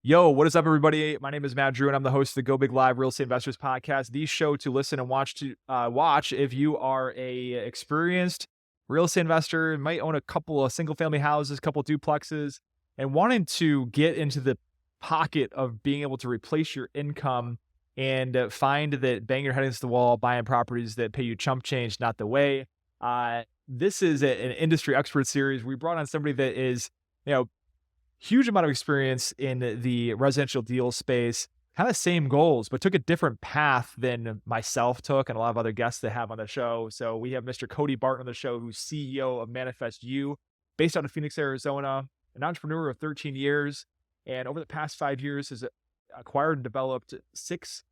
Yo, what is up, everybody? My name is Matt Drouin. I'm the host of the Go Big Live Real Estate Investors Podcast, the show to listen and watch if you are a experienced real estate investor, might own a couple of single family houses, a couple of duplexes, and wanting to get into the pocket of being able to replace your income and find that bang your head against the wall, buying properties that pay you chump change, not the way. This is an industry expert series. We brought on somebody that is, you know, huge amount of experience in the residential deal space, kind of same goals, but took a different path than myself took and a lot of other guests that have on the show. So we have Mr. Cody Barton on the show, who's CEO of ManifestU, based out of Phoenix, Arizona, an entrepreneur of 13 years. And over the past 5 years has acquired and developed six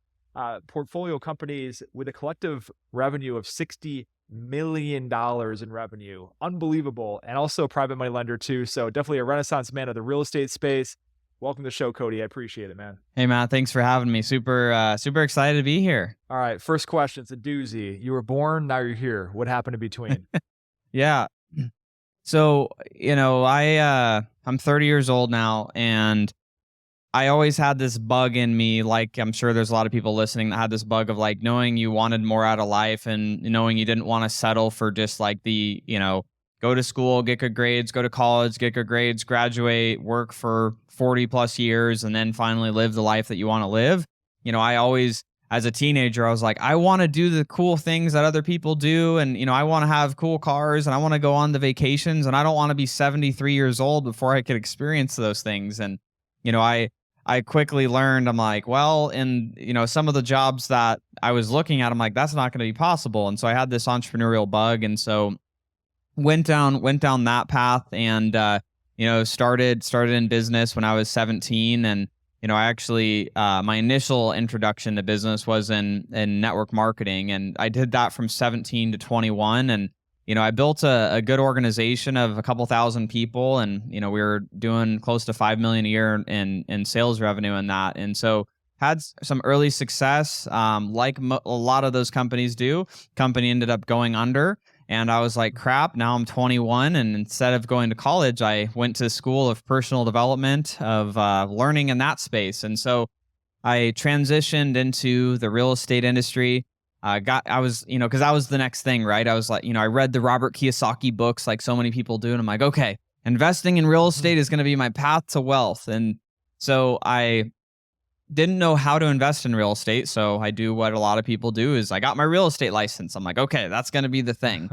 portfolio companies with a collective revenue of $60 million in revenue. Unbelievable. And also a private money lender too. So definitely a renaissance man of the real estate space. Welcome to the show, Cody. I appreciate it, man. Hey, Matt, thanks for having me. Super excited to be here. All right. First question. It's a doozy. You were born, now you're here. What happened in between? Yeah. So, I'm 30 years old now, and I always had this bug in me, like I'm sure there's a lot of people listening that had this bug of like knowing you wanted more out of life and knowing you didn't want to settle for just like go to school, get good grades, go to college, get good grades, graduate, work for 40 plus years, and then finally live the life that you want to live. I always, as a teenager, I was like, I want to do the cool things that other people do. And, I want to have cool cars and I want to go on the vacations, and I don't want to be 73 years old before I could experience those things. And, I quickly learned, I'm like, well, in, some of the jobs that I was looking at, I'm like, that's not going to be possible. And so I had this entrepreneurial bug. And so went down that path and, started in business when I was 17. And, I actually, my initial introduction to business was in network marketing. And I did that from 17 to 21. And, I built a good organization of a couple thousand people, and, we were doing close to 5 million a year in sales revenue in that. And so had some early success, like a lot of those companies do. Company ended up going under. And I was like, crap, now I'm 21. And instead of going to college, I went to school of personal development, of learning in that space. And so I transitioned into the real estate industry. Because that was the next thing, right? I was like, I read the Robert Kiyosaki books like so many people do. And I'm like, okay, investing in real estate is going to be my path to wealth. And so I didn't know how to invest in real estate. So I do what a lot of people do is I got my real estate license. I'm like, okay, that's going to be the thing.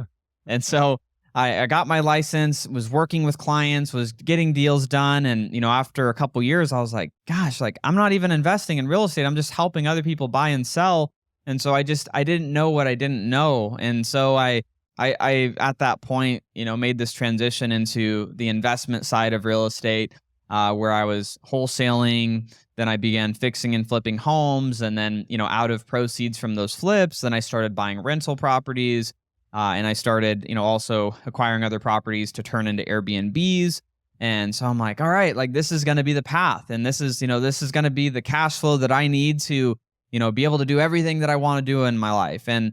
And so I got my license, was working with clients, was getting deals done. And, after a couple years, I was like, gosh, like I'm not even investing in real estate. I'm just helping other people buy and sell. And so I didn't know what I didn't know. And so I at that point, made this transition into the investment side of real estate, where I was wholesaling. Then I began fixing and flipping homes. And then, out of proceeds from those flips, then I started buying rental properties. And I started, also acquiring other properties to turn into Airbnbs. And so I'm like, all right, like this is going to be the path. And this is going to be the cash flow that I need to, be able to do everything that I want to do in my life. And,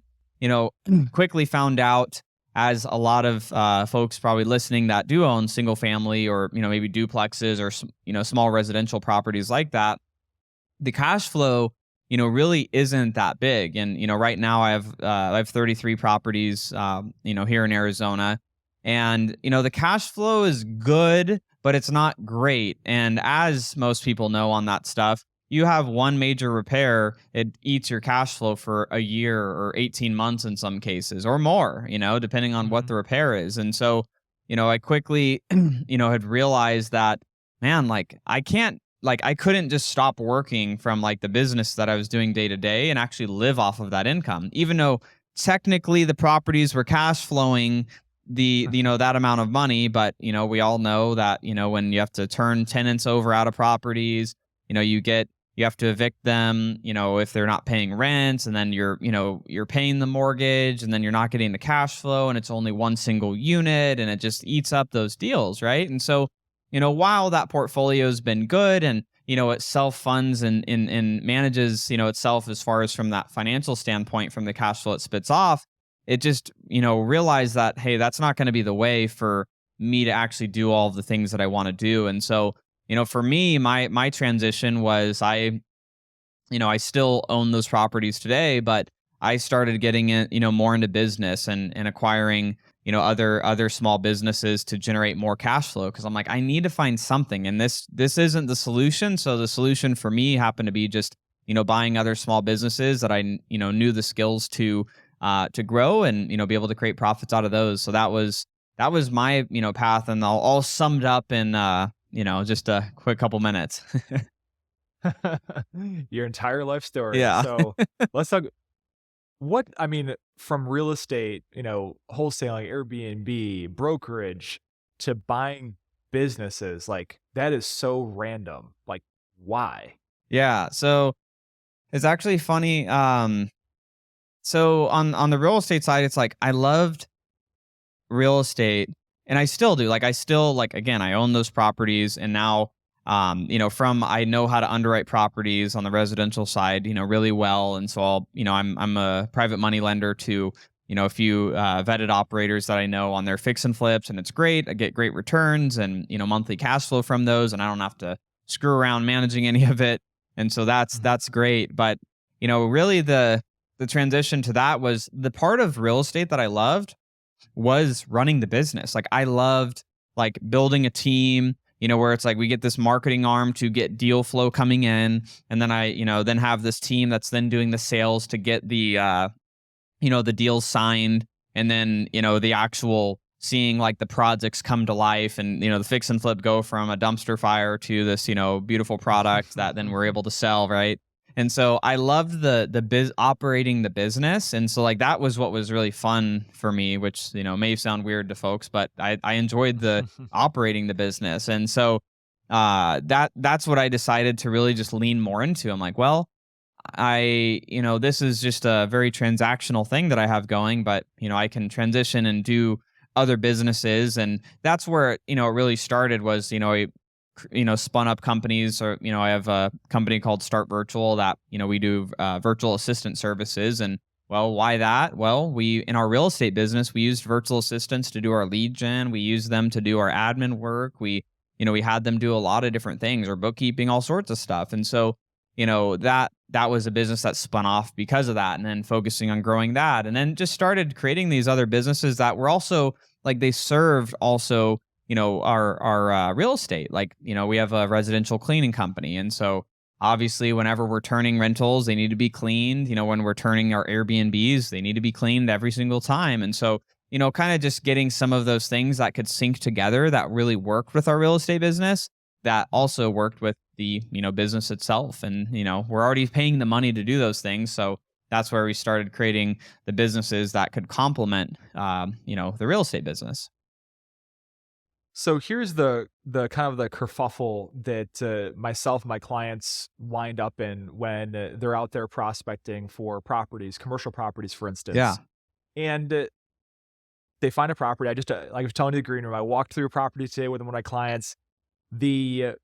quickly found out, as a lot of folks probably listening that do own single family or, maybe duplexes or, small residential properties like that, the cash flow, really isn't that big. And, right now I have 33 properties, here in Arizona. And, the cash flow is good, but it's not great. And as most people know on that stuff, you have one major repair, it eats your cash flow for a year or 18 months in some cases or more, depending on what the repair is. And so, I quickly, had realized that, man, like I couldn't just stop working from like the business that I was doing day to day and actually live off of that income, even though technically the properties were cash flowing that amount of money. But, we all know that, when you have to turn tenants over out of properties, you have to evict them, if they're not paying rent, and then you're paying the mortgage, and then you're not getting the cash flow, and it's only one single unit, and it just eats up those deals, right? And so, while that portfolio has been good and, it self-funds and manages, itself as far as from that financial standpoint, from the cash flow it spits off, it just, realized that, hey, that's not going to be the way for me to actually do all of the things that I want to do. And so for me, my transition was I still own those properties today, but I started getting in, more into business and acquiring, other small businesses to generate more cash flow. Cause I'm like, I need to find something. And this isn't the solution. So the solution for me happened to be just, buying other small businesses that I, knew the skills to grow and, be able to create profits out of those. So that was my, path, and all summed up in, just a quick couple minutes. Your entire life story. Yeah. So let's talk. I mean, from real estate, wholesaling, Airbnb, brokerage, to buying businesses, like that is so random. Like, why? Yeah. So it's actually funny. So on the real estate side, it's like I loved real estate, and I still do. Like I still, like, again, I own those properties, and now from I know how to underwrite properties on the residential side, really well. And so I'm a private money lender to, a few vetted operators that I know on their fix and flips, and it's great. I get great returns and, monthly cash flow from those, and I don't have to screw around managing any of it. And so that's great. But, really the transition to that was the part of real estate that I loved was running the business. Like I loved like building a team, where it's like we get this marketing arm to get deal flow coming in, and then I, then have this team that's then doing the sales to get the deals signed, and then, the actual seeing like the projects come to life, and, the fix and flip go from a dumpster fire to this, beautiful product that then we're able to sell, right? And so I loved the operating the business. And so like that was what was really fun for me, which, may sound weird to folks, but I enjoyed the operating the business. And so that's what I decided to really just lean more into. I'm like, well, this is just a very transactional thing that I have going, but, I can transition and do other businesses. And that's where, it really started was, spun up companies, or, I have a company called Start Virtual that, we do virtual assistant services. And well, why that? Well, in our real estate business, we used virtual assistants to do our lead gen. We used them to do our admin work. We had them do a lot of different things, or bookkeeping, all sorts of stuff. And so, that was a business that spun off because of that, and then focusing on growing that, and then just started creating these other businesses that were also like they served also, our real estate. Like, we have a residential cleaning company. And so obviously whenever we're turning rentals, they need to be cleaned. When we're turning our Airbnbs, they need to be cleaned every single time. And so, kind of just getting some of those things that could sync together that really worked with our real estate business, that also worked with the, business itself. And, we're already paying the money to do those things. So that's where we started creating the businesses that could complement, the real estate business. So here's the kind of the kerfuffle that myself and my clients wind up in when they're out there prospecting for properties, commercial properties, for instance. Yeah. And they find a property. I just like I was telling you, the green room, I walked through a property today with one of my clients. The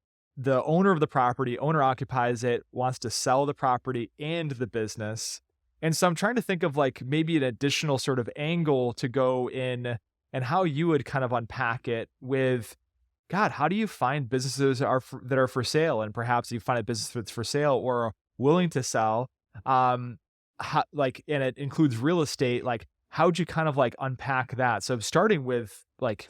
owner of the property, owner occupies it, wants to sell the property and the business. And so I'm trying to think of like maybe an additional sort of angle to go in, and how you would kind of unpack it with, God, how do you find businesses that are for sale? And perhaps you find a business that's for sale or willing to sell. And it includes real estate. Like, how'd you kind of like unpack that? So starting with like,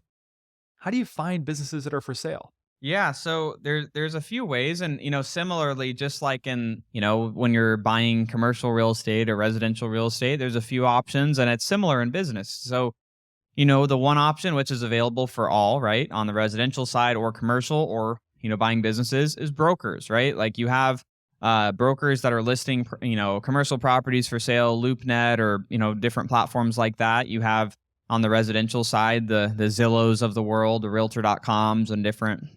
how do you find businesses that are for sale? Yeah, so there's a few ways, and similarly, just like in when you're buying commercial real estate or residential real estate, there's a few options, and it's similar in business. So the one option, which is available for all, right, on the residential side or commercial or, buying businesses, is brokers, right? Like you have brokers that are listing, commercial properties for sale, LoopNet, or, different platforms like that. You have on the residential side, the Zillows of the world, the Realtor.coms, and different,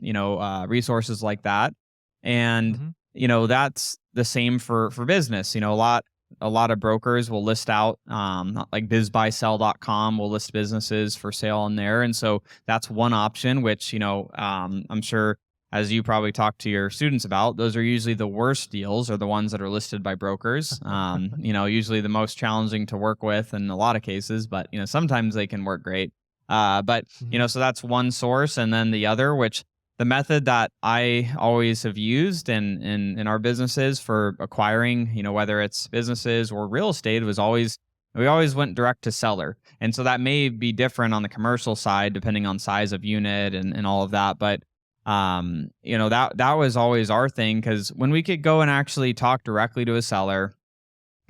resources like that. And, that's the same for business. A lot of brokers will list out, like bizbuysell.com will list businesses for sale on there. And so that's one option, which, I'm sure, as you probably talk to your students about, those are usually the worst deals, or the ones that are listed by brokers. Usually the most challenging to work with in a lot of cases, but, sometimes they can work great. So that's one source. And then the other, which the method that I always have used in our businesses for acquiring, whether it's businesses or real estate, we always went direct to seller. And so that may be different on the commercial side depending on size of unit and all of that. But that was always our thing, because when we could go and actually talk directly to a seller,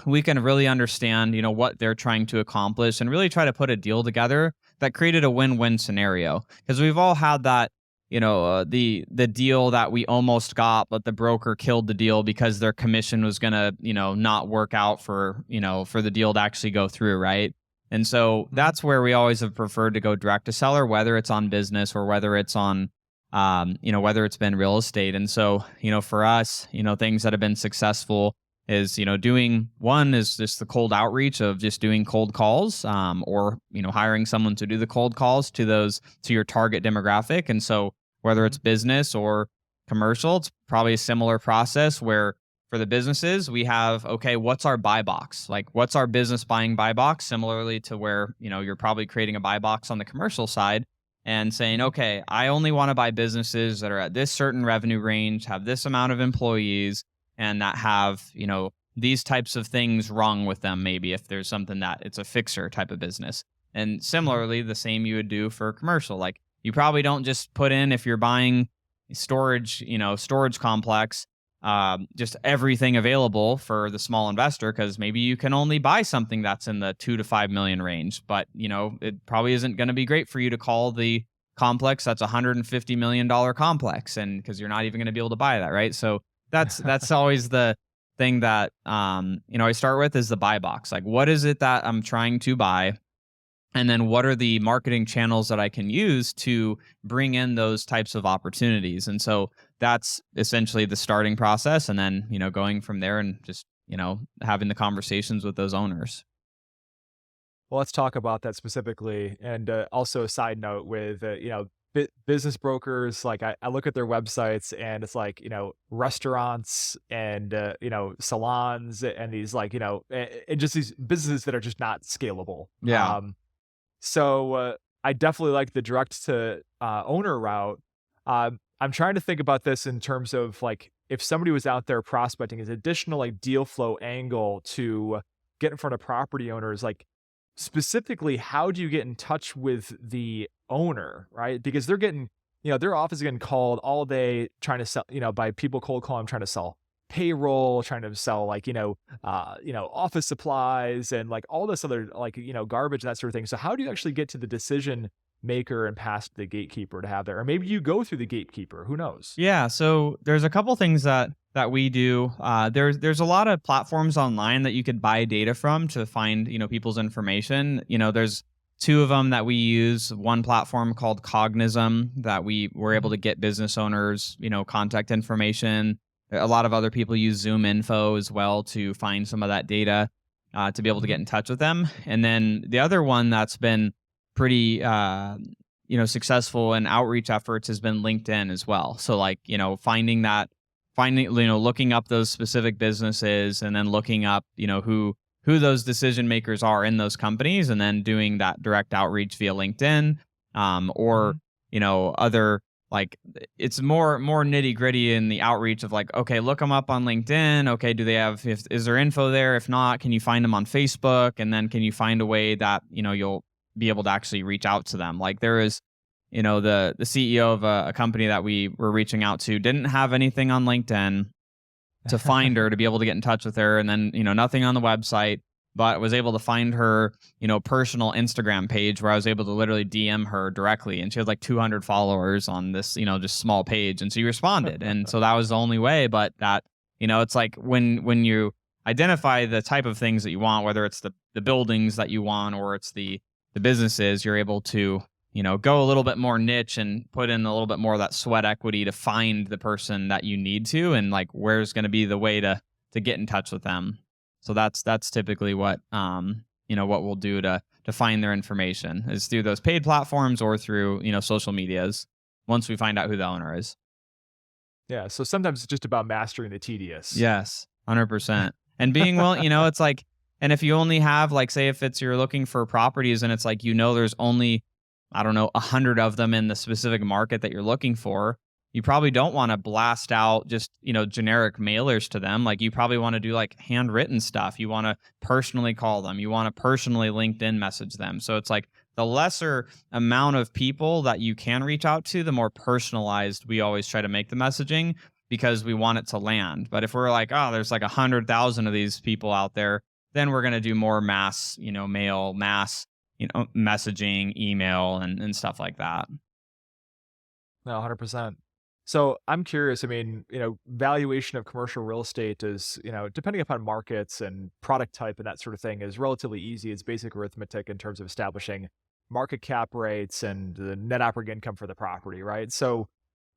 we can really understand, what they're trying to accomplish and really try to put a deal together that created a win-win scenario. Because we've all had that, the deal that we almost got, but the broker killed the deal because their commission was gonna, not work out for the deal to actually go through, right? And so that's where we always have preferred to go direct to seller, whether it's on business or whether it's on, whether it's been real estate. And so, for us, things that have been successful is, doing one is just the cold outreach of just doing cold calls, or, hiring someone to do the cold calls to your target demographic. And so whether it's business or commercial, it's probably a similar process where for the businesses, we have, okay, what's our buy box? Like, what's our business buying buy box? Similarly to where, you're probably creating a buy box on the commercial side and saying, okay, I only want to buy businesses that are at this certain revenue range, have this amount of employees, and that have, these types of things wrong with them. Maybe if there's something that it's a fixer type of business. And similarly, the same you would do for commercial. Like, you probably don't just put in, if you're buying storage complex, just everything available for the small investor, because maybe you can only buy something that's in the 2 to 5 million range. But, it probably isn't going to be great for you to call the complex that's $150 million complex, and because you're not even going to be able to buy that, right? So that's always the thing that I start with, is the buy box. Like, what is it that I'm trying to buy? And then what are the marketing channels that I can use to bring in those types of opportunities? And so that's essentially the starting process. And then, going from there and just, having the conversations with those owners. Well, let's talk about that specifically. And also a side note with, business brokers, like I look at their websites and it's like, restaurants and, salons and these like, and just these businesses that are just not scalable. Yeah. So I definitely like the direct to owner route. I'm trying to think about this in terms of like, if somebody was out there prospecting as additional like deal flow angle to get in front of property owners, like specifically, how do you get in touch with the owner, right? Because they're getting, their office is getting called all day trying to sell, by people cold calling, trying to sell payroll, trying to sell like, office supplies and like all this other like, garbage, that sort of thing. So how do you actually get to the decision maker and past the gatekeeper to have there? Or maybe you go through the gatekeeper, who knows? Yeah. So there's a couple things that we do. There's a lot of platforms online that you could buy data from to find, people's information. There's two of them that we use. One platform called Cognism that we were able to get business owners, contact information. A lot of other people use Zoom Info as well to find some of that data to be able to get in touch with them. And then the other one that's been pretty successful in outreach efforts has been LinkedIn as well. So like, looking up those specific businesses and then looking up, who those decision makers are in those companies, and then doing that direct outreach via LinkedIn, or other, like, it's more nitty gritty in the outreach of like, okay, look them up on LinkedIn. Okay, do they have, is there info there? If not, can you find them on Facebook? And then can you find a way that, you'll be able to actually reach out to them? Like, there is, the CEO of a company that we were reaching out to didn't have anything on LinkedIn to find her, to be able to get in touch with her. And then, nothing on the website, but was able to find her, personal Instagram page where I was able to literally DM her directly. And she had like 200 followers on this, just small page. And she responded. And so that was the only way. But that, it's like when you identify the type of things that you want, whether it's the buildings that you want or it's the businesses, you're able to, go a little bit more niche and put in a little bit more of that sweat equity to find the person that you need to, and like where's going to be the way to get in touch with them. So that's typically what what we'll do to find their information, is through those paid platforms or through social medias once we find out who the owner is. Yeah. So sometimes it's just about mastering the tedious. Yes, 100%. And being willing, it's like, and if you only have like, say if you're looking for properties and it's like, there's only, I don't know, 100 of them in the specific market that you're looking for, you probably don't want to blast out just, generic mailers to them. Like you probably want to do like handwritten stuff. You want to personally call them. You want to personally LinkedIn message them. So it's like the lesser amount of people that you can reach out to, the more personalized we always try to make the messaging because we want it to land. But if we're like, oh, there's like 100,000 of these people out there, then we're going to do more mass, mail, mass, messaging, email, and stuff like that. No, 100%. So I'm curious, I mean, valuation of commercial real estate is, depending upon markets and product type and that sort of thing is relatively easy. It's basic arithmetic in terms of establishing market cap rates and the net operating income for the property, right? So,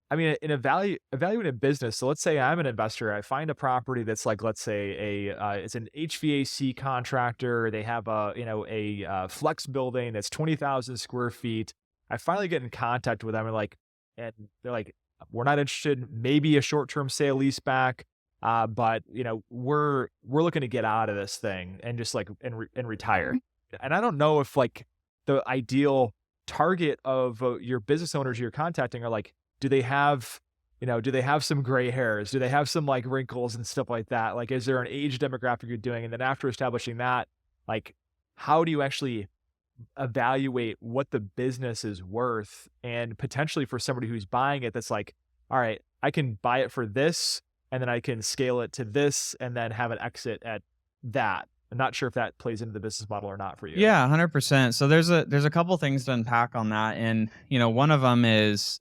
I mean, in evaluating a business, so let's say I'm an investor, I find a property that's like, let's say it's an HVAC contractor. They have a flex building that's 20,000 square feet. I finally get in contact with them and they're like, we're not interested, maybe a short-term sale leaseback. But we're looking to get out of this thing and just like, and retire. And I don't know if like the ideal target of your business owners you're contacting are like, do they have some gray hairs? Do they have some like wrinkles and stuff like that? Like, is there an age demographic you're doing? And then after establishing that, like, how do you actually evaluate what the business is worth? And potentially for somebody who's buying it, that's like, all right, I can buy it for this, and then I can scale it to this, and then have an exit at that. I'm not sure if that plays into the business model or not for you. Yeah, 100%. So there's a couple things to unpack on that, and one of them is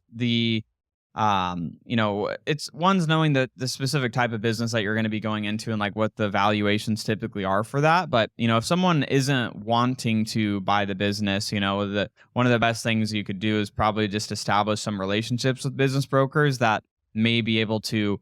it's one's knowing the specific type of business that you're going to be going into and like what the valuations typically are for that. But if someone isn't wanting to buy the business, one of the best things you could do is probably just establish some relationships with business brokers that may be able to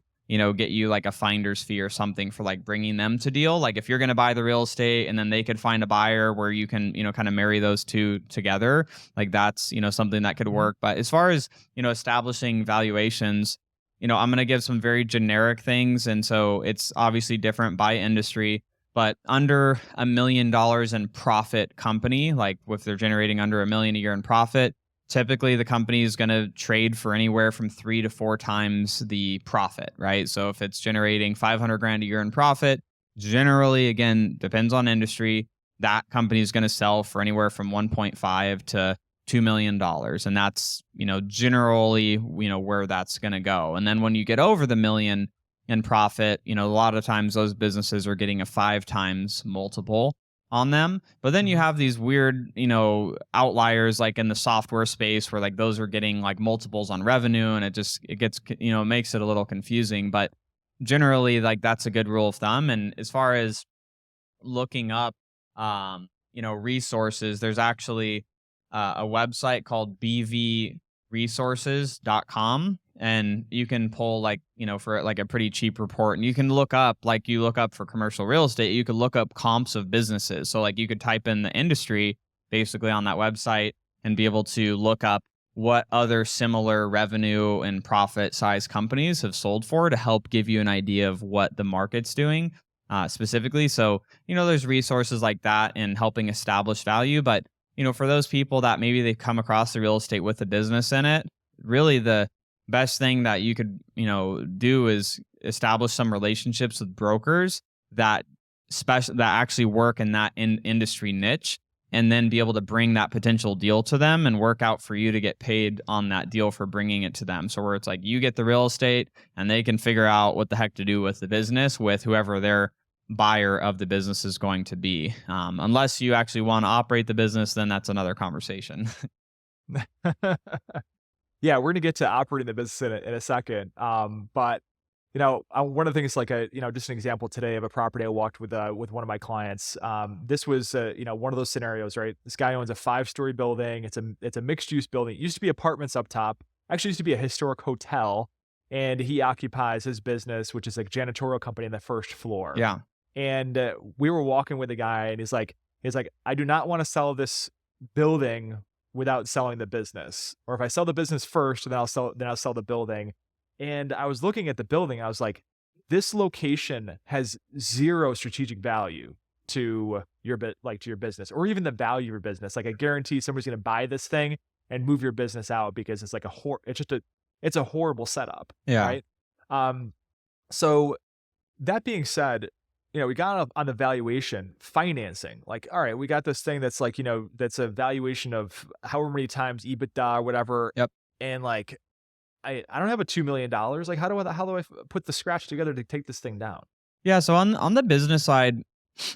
get you like a finder's fee or something for like bringing them to deal. Like if you're going to buy the real estate and then they could find a buyer where you can, kind of marry those two together, like that's, something that could work. But as far as, establishing valuations, I'm going to give some very generic things. And so it's obviously different by industry, but under $1 million in profit company, like if they're generating under $1 million a year in profit, typically the company is going to trade for anywhere from 3 to 4 times the profit, right? So if it's generating 500 grand a year in profit, generally, again, depends on industry, that company is going to sell for anywhere from 1.5 to $2 million. And that's, generally, where that's going to go. And then when you get over the million in profit, a lot of times those businesses are getting a 5 times multiple on them. But then you have these weird, outliers like in the software space where like those are getting like multiples on revenue, and it gets, makes it a little confusing. But generally, like that's a good rule of thumb. And as far as looking up, resources, there's actually a website called bvresources.com. And you can pull like, for like a pretty cheap report, and you can look up, like you look up for commercial real estate, you could look up comps of businesses. So like you could type in the industry basically on that website and be able to look up what other similar revenue and profit size companies have sold for to help give you an idea of what the market's doing specifically. So, there's resources like that in helping establish value. But, for those people that maybe they've come across the real estate with a business in it, really the best thing that you could, do is establish some relationships with brokers that actually work in that industry niche, and then be able to bring that potential deal to them and work out for you to get paid on that deal for bringing it to them. So where it's like you get the real estate and they can figure out what the heck to do with the business with whoever their buyer of the business is going to be. Unless you actually want to operate the business, then that's another conversation. Yeah, we're gonna get to operating the business in a second. But one of the things, like just an example today of a property I walked with one of my clients. This was one of those scenarios, right? This guy owns a 5-story building. It's a mixed use building. It used to be apartments up top. Actually, used to be a historic hotel, and he occupies his business, which is like janitorial company, on the first floor. Yeah. And we were walking with the guy, and he's like, I do not want to sell this building without selling the business. Or if I sell the business first, then I'll sell the building. And I was looking at the building, I was like, this location has zero strategic value to your business, or even the value of your business. Like, I guarantee somebody's going to buy this thing and move your business out because it's like it's it's a horrible setup, Yeah. right? Um, so that being said, we got up on the valuation financing. Like, all right, we got this thing that's like, that's a valuation of however many times EBITDA or whatever. Yep. And like, I don't have a $2 million. Like, how do I put the scratch together to take this thing down? Yeah. So on the business side,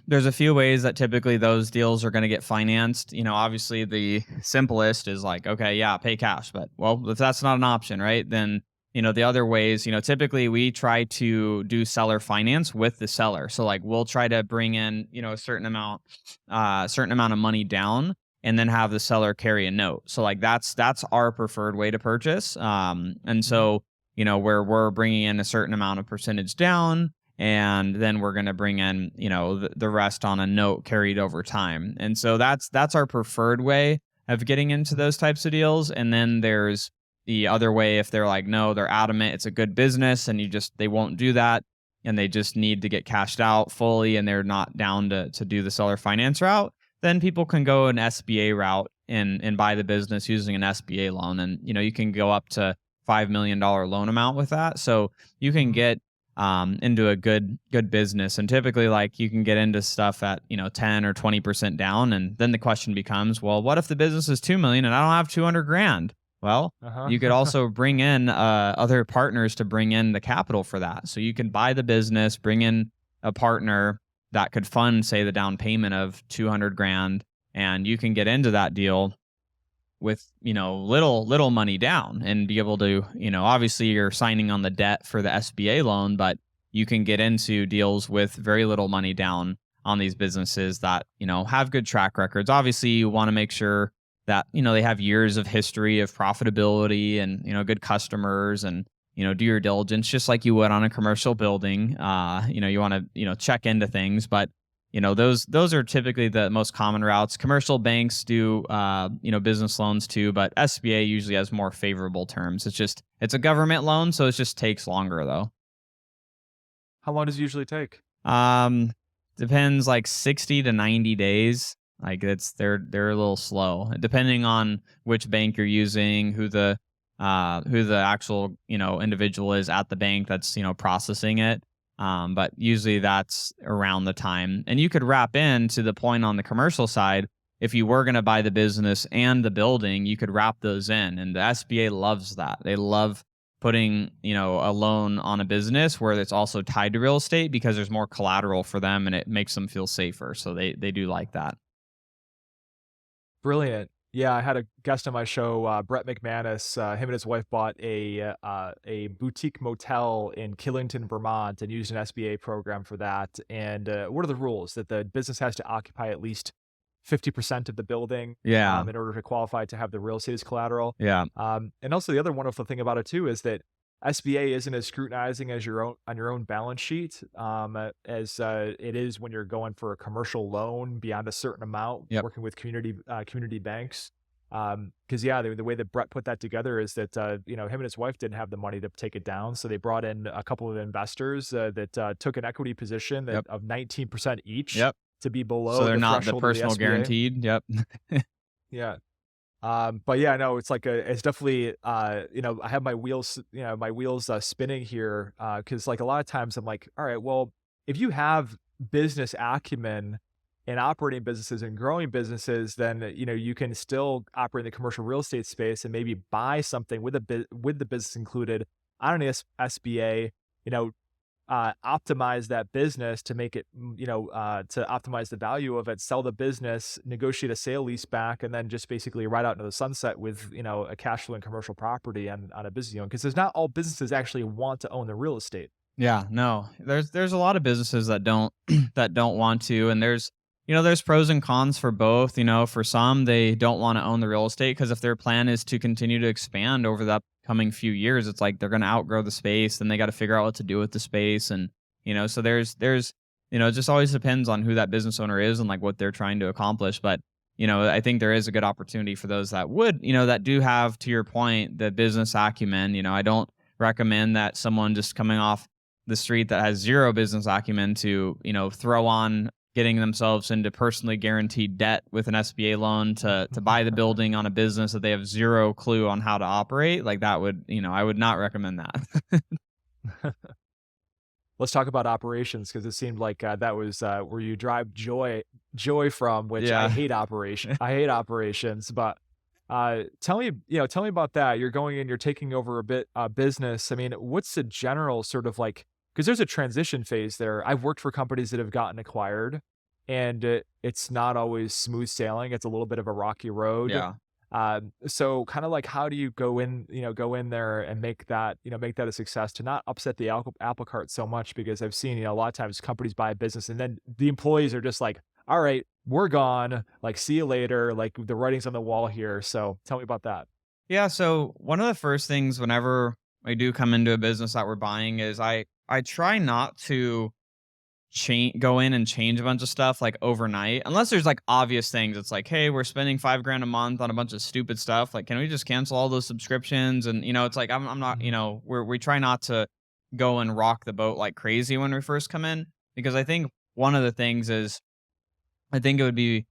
there's a few ways that typically those deals are going to get financed. Obviously the simplest is like, okay, yeah, pay cash. But well, if that's not an option, right? Then, the other ways, typically we try to do seller finance with the seller. So like we'll try to bring in, a certain amount of money down and then have the seller carry a note. So like that's our preferred way to purchase. And Mhm. so, where we're bringing in a certain amount of percentage down, and then we're going to bring in the rest on a note carried over time. And so that's our preferred way of getting into those types of deals. And then there's the other way, if they're like, no, they're adamant it's a good business and they won't do that, and they just need to get cashed out fully and they're not down to do the seller finance route, then people can go an SBA route and buy the business using an SBA loan. And you can go up to $5 million loan amount with that. So you can Mhm. get into a good business. And typically, like, you can get into stuff at 10 or 20% down, and then the question becomes, well, what if the business is 2 million and I don't have 200 grand? Well, you could Uh-huh. also bring in other partners to bring in the capital for that. So you can buy the business, bring in a partner that could fund, say, the down payment of 200 grand, and you can get into that deal with little money down and be able to, obviously you're signing on the debt for the SBA loan, but you can get into deals with very little money down on these businesses that have good track records. Obviously you want to make sure that they have years of history of profitability and good customers, and do your diligence just like you would on a commercial building. You want to check into things, but those are typically the most common routes. Commercial banks do business loans too, but SBA usually has more favorable terms. It's a government loan, so it just takes longer though. How long does it usually take? Um, Depends, like 60 to 90 days. Like they're a little slow depending on which bank you're using, who the actual individual is at the bank that's processing it. But usually that's around the time. And you could wrap in to the point on the commercial side. If you were going to buy the business and the building, you could wrap those in. And the SBA loves that. They love putting, a loan on a business where it's also tied to real estate because there's more collateral for them and it makes them feel safer. So they do like that. Brilliant. Yeah, I had a guest on my show, Brett McManus. Him and his wife bought a boutique motel in Killington, Vermont, and used an SBA program for that. And what are the rules? That the business has to occupy at least 50% of the building Yeah. in order to qualify to have the real estate as collateral. Yeah. And also the other wonderful thing about it too is that SBA isn't as scrutinizing as your own balance sheet as it is when you're going for a commercial loan beyond a certain amount, Yep. working with community banks. Because yeah, the way that Brett put that together is that him and his wife didn't have the money to take it down, so they brought in a couple of investors that took an equity position Yep. of 19% each Yep. to be So below they're the not the threshold of the personal SBA. guaranteed. Yep. Yeah. But yeah, no, it's definitely, I have my wheels spinning here. Cause like a lot of times I'm like, all right, well, if you have business acumen in operating businesses and growing businesses, then, you can still operate in the commercial real estate space and maybe buy something with the business included on an SBA, you know, optimize that business to make it, to optimize the value of it, sell the business, negotiate a sale lease back, and then just basically ride out into the sunset with, a cash flowing commercial property on a business unit. Because there's not all businesses actually want to own the real estate. Yeah, no. There's a lot of businesses that don't that don't want to, and there's pros and cons for both. For some, they don't want to own the real estate because if their plan is to continue to expand over the upcoming few years, it's like they're going to outgrow the space, then they got to figure out what to do with the space. And so there's it just always depends on who that business owner is and like what they're trying to accomplish. But I think there is a good opportunity for those that would, that do have, to your point, the business acumen. I don't recommend that someone just coming off the street that has zero business acumen to throw on getting themselves into personally guaranteed debt with an SBA loan to buy the building on a business that they have zero clue on how to operate. Like that would, I would not recommend that. Let's talk about operations because it seemed like that was where you drive joy from, which I Yeah. hate I hate operations, but tell me about that. You're going in, you're taking over a bit business. I mean, what's the general sort of like? Because there's a transition phase there. I've worked for companies that have gotten acquired, and it's not always smooth sailing. It's a little bit of a rocky road. Yeah. So kind of like how do you go in there and make that a success to not upset the apple cart so much because I've seen, a lot of times companies buy a business and then the employees are just like, all right, we're gone. Like, see you later. Like the writing's on the wall here. So tell me about that. Yeah. So one of the first things whenever I do come into a business that we're buying is I try not to go in and change a bunch of stuff like overnight unless there's like obvious things. It's like, hey, we're spending $5,000 a month on a bunch of stupid stuff, like can we just cancel all those subscriptions? And it's like I'm not, Mhm. we try not to go and rock the boat like crazy when we first come in, because I think one of the things is, I think it would be,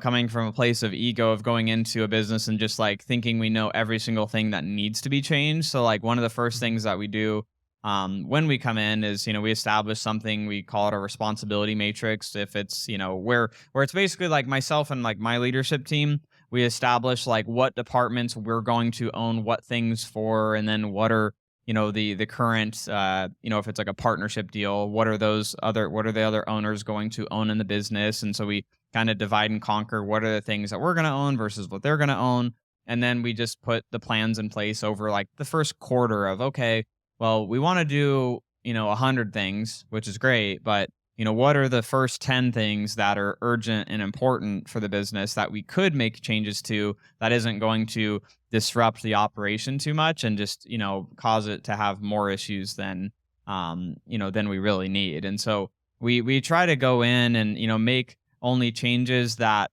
coming from a place of ego of going into a business and just like thinking we know every single thing that needs to be changed. So like one of the first Mhm. things that we do when we come in is, we establish something, we call it a responsibility matrix. If it's, where it's basically like myself and like my leadership team, we establish like what departments we're going to own what things for, and then what are, the current, if it's like a partnership deal, what are the other owners going to own in the business? And so we kind of divide and conquer what are the things that we're going to own versus what they're going to own. And then we just put the plans in place over like the first quarter of, okay, well, we want to do, 100 things, which is great, but what are the first 10 things that are urgent and important for the business that we could make changes to that isn't going to disrupt the operation too much and just, cause it to have more issues than we really need. And so we try to go in and, make only changes that,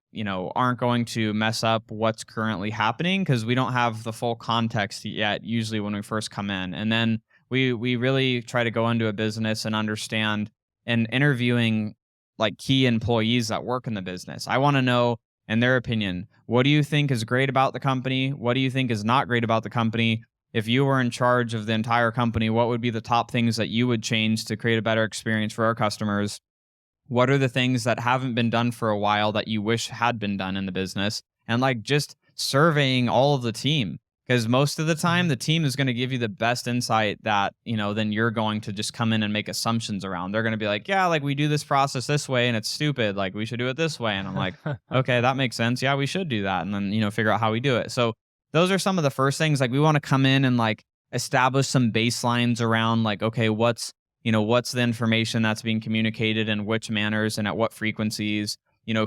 aren't going to mess up what's currently happening, because we don't have the full context yet, usually when we first come in. And then we really try to go into a business and understand, and interviewing like key employees that work in the business. I want to know, in their opinion, what do you think is great about the company? What do you think is not great about the company? If you were in charge of the entire company, what would be the top things that you would change to create a better experience for our customers? What are the things that haven't been done for a while that you wish had been done in the business? And like just surveying all of the team, because most of the time Mhm. the team is going to give you the best insight that, then you're going to just come in and make assumptions around. They're going to be like, yeah, like we do this process this way and it's stupid. Like we should do it this way. And I'm like, okay, that makes sense. Yeah, we should do that. And then, figure out how we do it. So those are some of the first things. Like we want to come in and like establish some baselines around like, okay, what's the information that's being communicated in which manners and at what frequencies,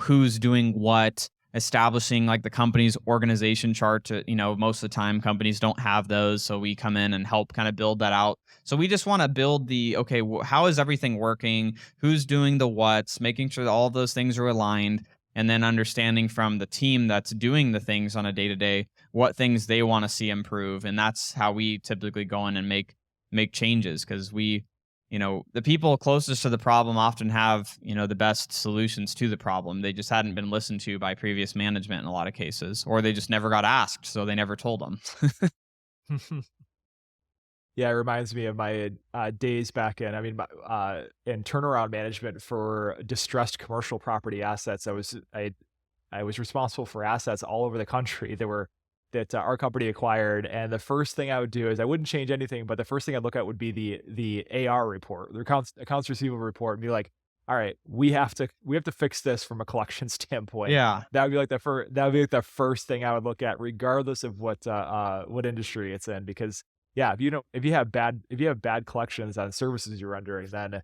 who's doing what, establishing like the company's organization chart to, most of the time companies don't have those. So we come in and help kind of build that out. So we just want to build okay, how is everything working? Who's doing the what's, making sure that all of those things are aligned, and then understanding from the team that's doing the things on a day to day, what things they want to see improve. And that's how we typically go in and make changes, because the people closest to the problem often have, the best solutions to the problem. They just hadn't been listened to by previous management in a lot of cases, or they just never got asked, so they never told them. Yeah, it reminds me of my days back in turnaround management for distressed commercial property assets. I was responsible for assets all over the country that our company acquired, and the first thing I would do is I wouldn't change anything, but the first thing I'd look at would be the AR report, the accounts receivable report, and be like, all right, we have to fix this from a collection standpoint. Yeah. That would be like the first thing I would look at, regardless of what industry it's in, because yeah, if you have bad collections on services you're rendering, then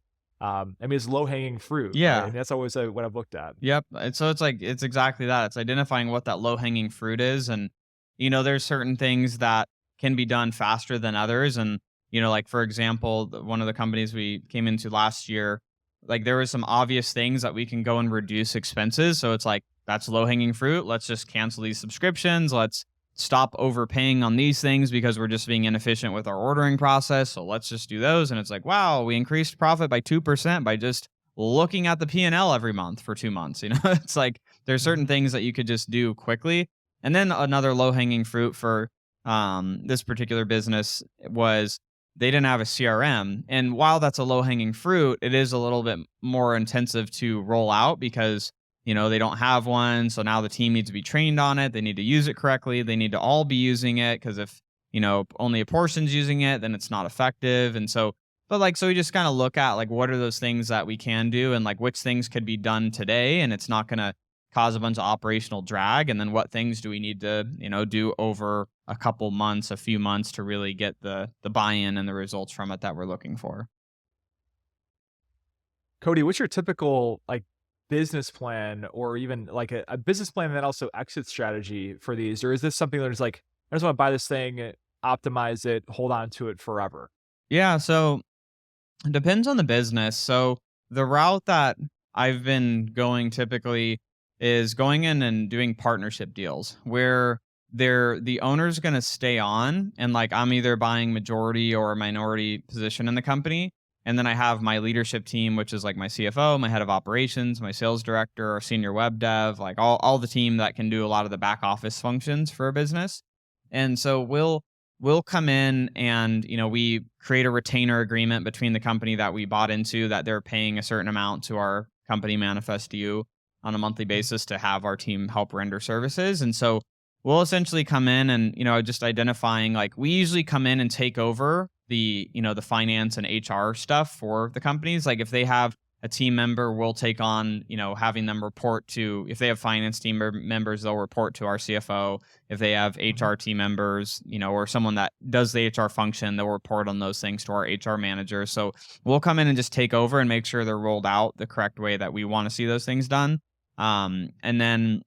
it's low hanging fruit, right? Yeah. And that's always what I've looked at. Yep. And so it's like it's exactly that. It's identifying what that low hanging fruit is, and there's certain things that can be done faster than others. And like for example, one of the companies we came into last year, like there were some obvious things that we can go and reduce expenses. So it's like that's low hanging fruit. Let's just cancel these subscriptions. Let's stop overpaying on these things because we're just being inefficient with our ordering process. So let's just do those. And it's like, wow, we increased profit by 2% by just looking at the P&L every month for 2 months. It's like there's certain Mhm. things that you could just do quickly. And then another low hanging fruit for this particular business was they didn't have a CRM. And while that's a low hanging fruit, it is a little bit more intensive to roll out because they don't have one. So now the team needs to be trained on it. They need to use it correctly. They need to all be using it, because if only a portion's using it, then it's not effective. And so, but like, so we just kind of look at like what are those things that we can do, and like which things could be done today and it's not going to cause a bunch of operational drag, and then what things do we need to do over a couple months, a few months, to really get the buy-in and the results from it that we're looking for. Cody, what's your typical like business plan, or even like a business plan and then also exit strategy for these? Or is this something that is like, I just want to buy this thing, optimize it, hold on to it forever? Yeah, so it depends on the business. So the route that I've been going typically is going in and doing partnership deals where the owner's going to stay on, and like I'm either buying majority or a minority position in the company, and then I have my leadership team, which is like my CFO, my head of operations, my sales director, our senior web dev, like all the team that can do a lot of the back office functions for a business. And so we'll come in and we create a retainer agreement between the company that we bought into, that they're paying a certain amount to our company ManifestU on a monthly Mhm. basis to have our team help render services. And so we'll essentially come in and just identifying, like, we usually come in and take over the finance and HR stuff for the companies. Like if they have a team member, we'll take on having them report to, if they have finance team members, they'll report to our CFO. If they have Mhm. HR team members, or someone that does the HR function, they'll report on those things to our HR manager. So we'll come in and just take over and make sure they're rolled out the correct way that we want to see those things done. And then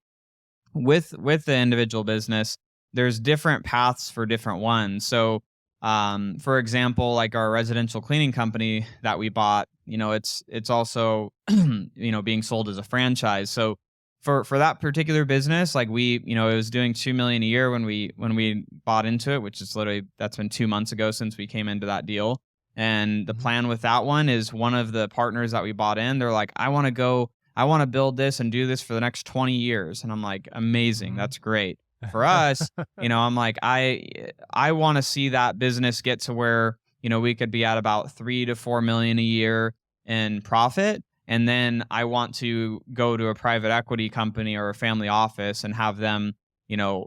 with the individual business, there's different paths for different ones. So, for example, like our residential cleaning company that we bought, it's also being sold as a franchise. So for that particular business, like it was doing 2 million a year when we bought into it, which is literally, that's been 2 months ago since we came into that deal. And the Mhm. plan with that one is, one of the partners that we bought in, they're like, I want to build this and do this for the next 20 years. And I'm like, amazing. Mhm. That's great. For us, I'm like, I want to see that business get to where, we could be at about 3 to 4 million a year in profit. And then I want to go to a private equity company or a family office and have them,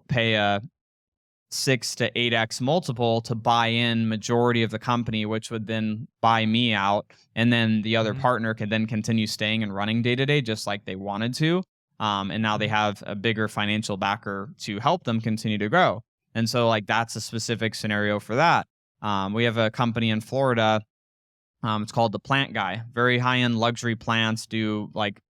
pay a 6 to 8x multiple to buy in majority of the company, which would then buy me out. And then the other Mhm. partner could then continue staying and running day to day just like they wanted to. And now they Mhm. have a bigger financial backer to help them continue to grow. And so, like, that's a specific scenario for that. We have a company in Florida. It's called the Plant Guy. Very high end luxury plants. Do like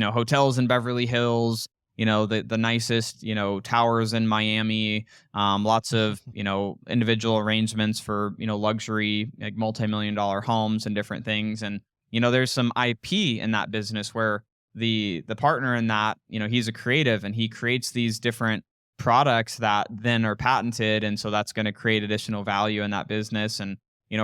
hotels in Beverly Hills. The nicest towers in Miami. Lots of individual arrangements for luxury, like, multi-million dollar homes and different things. And there's some IP in that business where the partner in that, he's a creative and he creates these different products that then are patented, and so that's going to create additional value in that business. And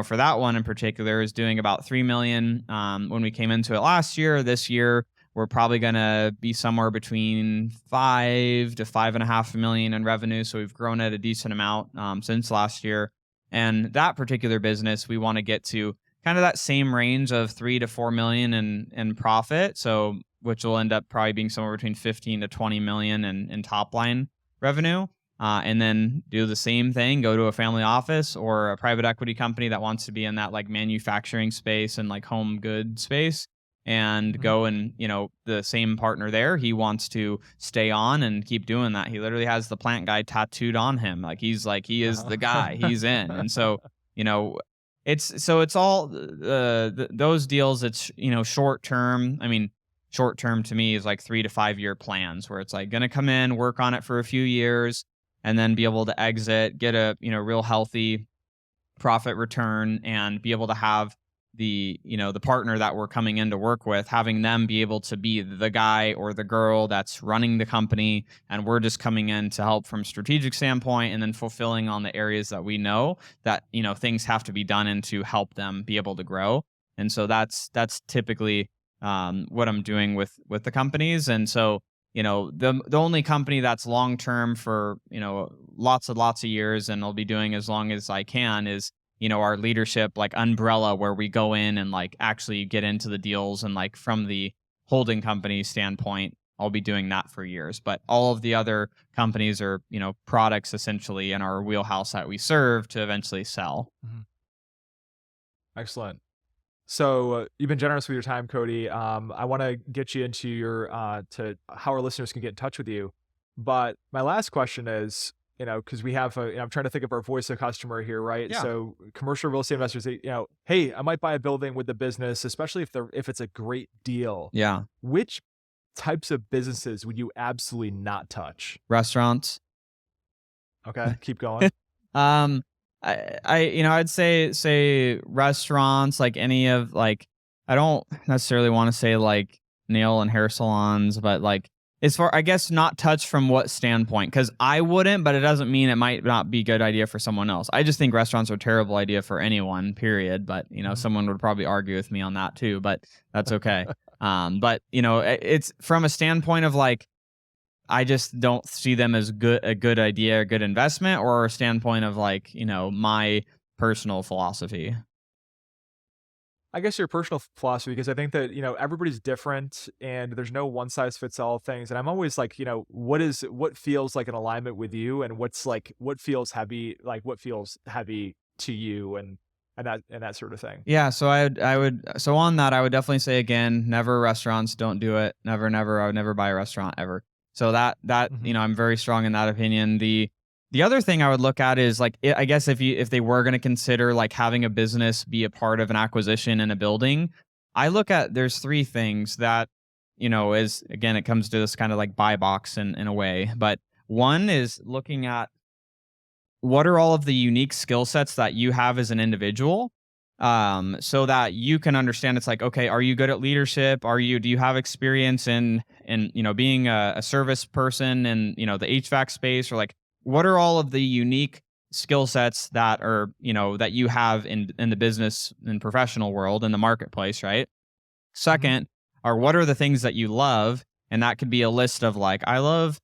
for that one in particular, is doing about 3 million when we came into it last year. This year, we're probably going to be somewhere between 5 to 5.5 million in revenue. So we've grown at a decent amount since last year. And that particular business, we want to get to kind of that same range of 3 to 4 million in profit. So, which will end up probably being somewhere between 15 to 20 million in top line revenue. And then do the same thing, go to a family office or a private equity company that wants to be in that like manufacturing space and like home good space, and Mhm. go, and the same partner there, he wants to stay on and keep doing that. He literally has the Plant Guy tattooed on him. Like he is the guy, Uh-huh. he's in. And so, you know, it's all those deals. It's short term. I mean, short term to me is like 3 to 5 year plans where it's like going to come in, work on it for a few years, and then be able to exit, get a real healthy profit return, and be able to have the partner that we're coming in to work with, having them be able to be the guy or the girl that's running the company, and we're just coming in to help from strategic standpoint, and then fulfilling on the areas that we know that things have to be done in to help them be able to grow. And so that's typically what I'm doing with the companies. And so, the only company that's long term for, lots and lots of years, and I'll be doing as long as I can, is, our leadership like umbrella, where we go in and like actually get into the deals, and like from the holding company standpoint, I'll be doing that for years. But all of the other companies are, products essentially in our wheelhouse that we serve to eventually sell. Mhm. Excellent. So you've been generous with your time, Cody. I want to get you into your to how our listeners can get in touch with you. But my last question is, because we have, I'm trying to think of our voice of customer here, right? Yeah. So commercial real estate investors, hey, I might buy a building with the business, especially if it's a great deal. Yeah. Which types of businesses would you absolutely not touch? Restaurants. Okay, keep going. um, I'd say restaurants, like any of like, I don't necessarily want to say like nail and hair salons, but like as far, I guess, not touch from what standpoint? Because I wouldn't, but it doesn't mean it might not be a good idea for someone else. I just think restaurants are a terrible idea for anyone, period. But Mhm. someone would probably argue with me on that too, but that's okay. But it's from a standpoint of like, I just don't see them as a good idea, a good investment, or a standpoint of like, my personal philosophy. I guess your personal philosophy, because I think that, everybody's different and there's no one size fits all things. And I'm always like, what feels like an alignment with you, and what feels heavy to you, and that sort of thing. Yeah, so so on that, I would definitely say again, never restaurants, don't do it. Never, never, I would never buy a restaurant ever. So that, Hmm. I'm very strong in that opinion. The other thing I would look at is like, I guess if they were going to consider like having a business be a part of an acquisition in a building, I look at, there's three things that, is, again, it comes to this kind of like buy box in a way. But one is looking at what are all of the unique skill sets that you have as an individual, so that you can understand. It's like, okay, are you good at leadership? Do you have experience in being a service person in the HVAC space? Or like, what are all of the unique skill sets that are that you have in the business and professional world, in the marketplace, right? Hmm. Second, are what are the things that you love? And that could be a list of like, I love,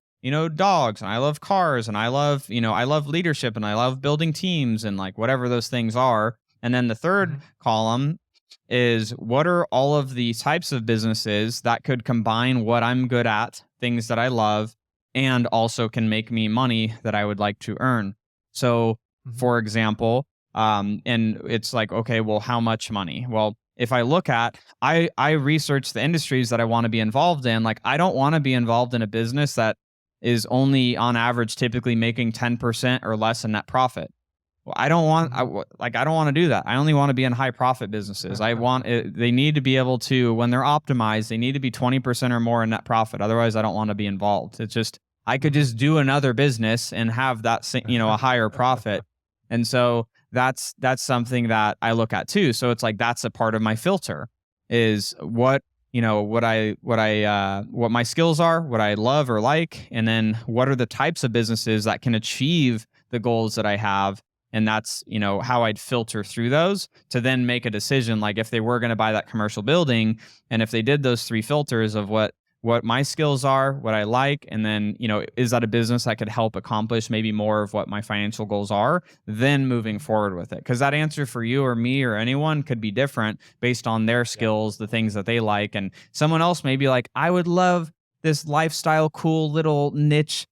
dogs, and I love cars, and I love leadership, and I love building teams, and like whatever those things are. And then the third Hmm. column is what are all of the types of businesses that could combine what I'm good at, things that I love, and also can make me money that I would like to earn. So, Hmm. for example, and it's like, okay, well, how much money? Well, if I look at, I research the industries that I want to be involved in. Like, I don't want to be involved in a business that is only on average typically making 10% or less in net profit. Well, I don't want Hmm. I don't want to do that. I only want to be in high profit businesses. I want they need to be able to, when they're optimized, they need to be 20% or more in net profit. Otherwise, I don't want to be involved. It's just, I could Hmm. just do another business and have that a higher profit. And so that's something that I look at too. So it's like, that's a part of my filter, is what my skills are, what I love or like, and then what are the types of businesses that can achieve the goals that I have. And that's how I'd filter through those to then make a decision. Like, if they were going to buy that commercial building, and if they did those three filters of what my skills are, what I like, and then is that a business that could help accomplish maybe more of what my financial goals are, then moving forward with it. Because that answer for you or me or anyone could be different based on their Yeah. skills, the things that they like. And someone else may be like, I would love this lifestyle cool little niche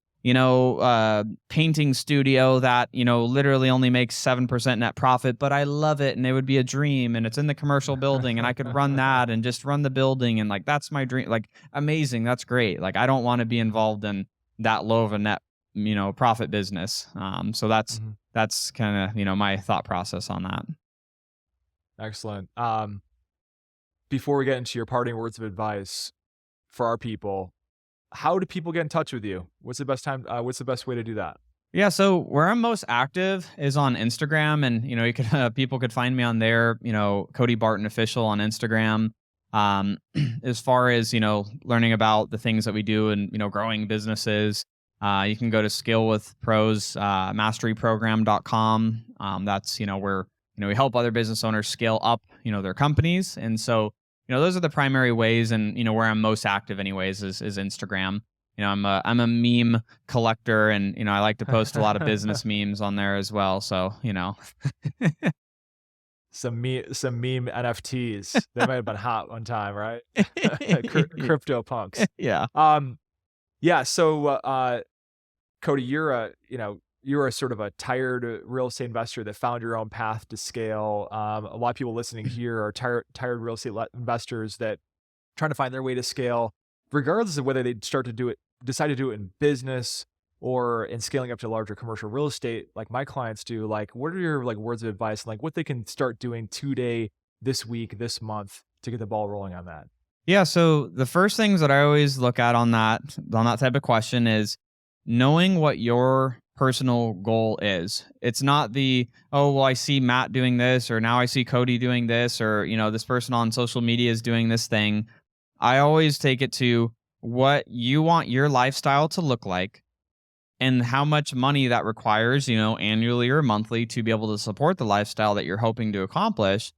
painting studio that, literally only makes 7% net profit, but I love it and it would be a dream, and it's in the commercial building and I could run that and just run the building, and like, that's my dream. Like, amazing. That's great. Like, I don't want to be involved in that low of a net, profit business. So Mhm. that's kind of, my thought process on that. Excellent. Before we get into your parting words of advice for our people, how do people get in touch with you? What's the best way to do that? Yeah, so where I'm most active is on Instagram, and you could people could find me on there. Cody Barton official on Instagram. Um, as far as learning about the things that we do and growing businesses, you can go to Scale with Pros masteryprogram.com. That's where we help other business owners scale up their companies, and so those are the primary ways, and where I'm most active anyways is Instagram. I'm a meme collector, and I like to post a lot of business memes on there as well. So, Some meme NFTs. They might have been hot one time, right? Crypto punks. yeah. Um, yeah. So, Cody, you're a sort of a tired real estate investor that found your own path to scale. A lot of people listening here are tired real estate investors that trying to find their way to scale, regardless of whether they decide to do it in business or in scaling up to larger commercial real estate, like my clients do. Like, what are your like words of advice, like what they can start doing today, this week, this month to get the ball rolling on that? Yeah, so the first things that I always look at on that type of question is knowing what your personal goal is. It's not the, oh, well, I see Matt doing this, or now I see Cody doing this, or this person on social media is doing this thing. I always take it to what you want your lifestyle to look like and how much money that requires, annually or monthly to be able to support the lifestyle that you're hoping to accomplish.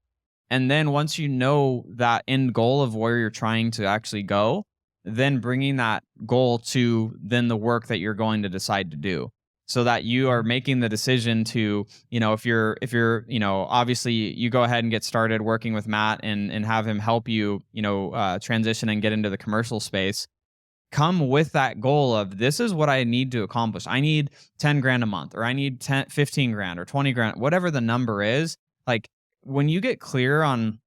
And then once you know that end goal of where you're trying to actually go, then bringing that goal to then the work that you're going to decide to do, so that you are making the decision to, if you're, obviously you go ahead and get started working with Matt and have him help you, transition and get into the commercial space. Come with that goal of, this is what I need to accomplish. I need 10 grand a month, or I need 15 grand or 20 grand, whatever the number is. Like, when you get clear on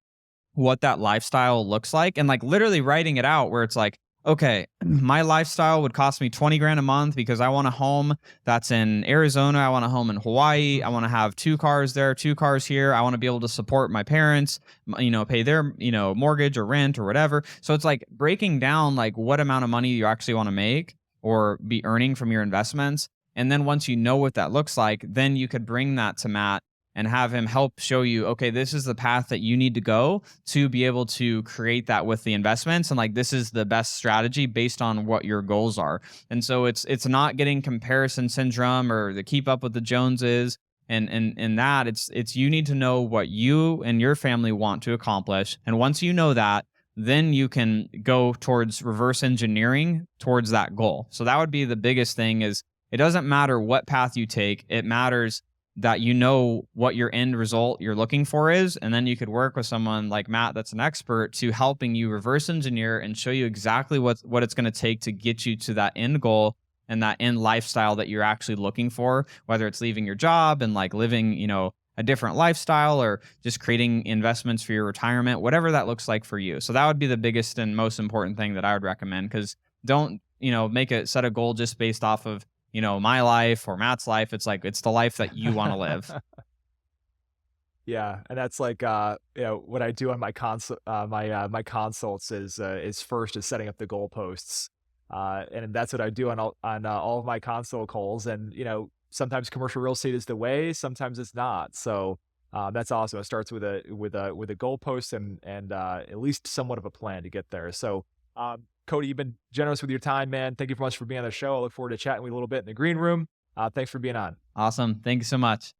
what that lifestyle looks like, and like literally writing it out, where it's like, okay, my lifestyle would cost me 20 grand a month because I want a home that's in Arizona. I want a home in Hawaii. I want to have 2 cars there, 2 cars here. I want to be able to support my parents, pay their, mortgage or rent or whatever. So it's like breaking down like what amount of money you actually want to make or be earning from your investments. And then once you know what that looks like, then you could bring that to Matt and have him help show you, okay, this is the path that you need to go to be able to create that with the investments. And like, this is the best strategy based on what your goals are. And so it's not getting comparison syndrome or the keep up with the Joneses. And that it's you need to know what you and your family want to accomplish. And once you know that, then you can go towards reverse engineering towards that goal. So that would be the biggest thing. Is it doesn't matter what path you take. It matters that you know what your end result you're looking for is, and then you could work with someone like Matt that's an expert to helping you reverse engineer and show you exactly what it's going to take to get you to that end goal and that end lifestyle that you're actually looking for, whether it's leaving your job and like living, a different lifestyle, or just creating investments for your retirement, whatever that looks like for you. So that would be the biggest and most important thing that I would recommend, because don't, set a goal just based off of my life or Matt's life. It's like, it's the life that you want to live. Yeah, and that's like what I do on my my consults is first is setting up the goalposts, and that's what I do on all of my consult calls. And sometimes commercial real estate is the way, sometimes it's not. So that's awesome. It starts with a goalpost and at least somewhat of a plan to get there. So Cody, you've been generous with your time, man. Thank you so much for being on the show. I look forward to chatting with you a little bit in the green room. Thanks for being on. Awesome. Thank you so much.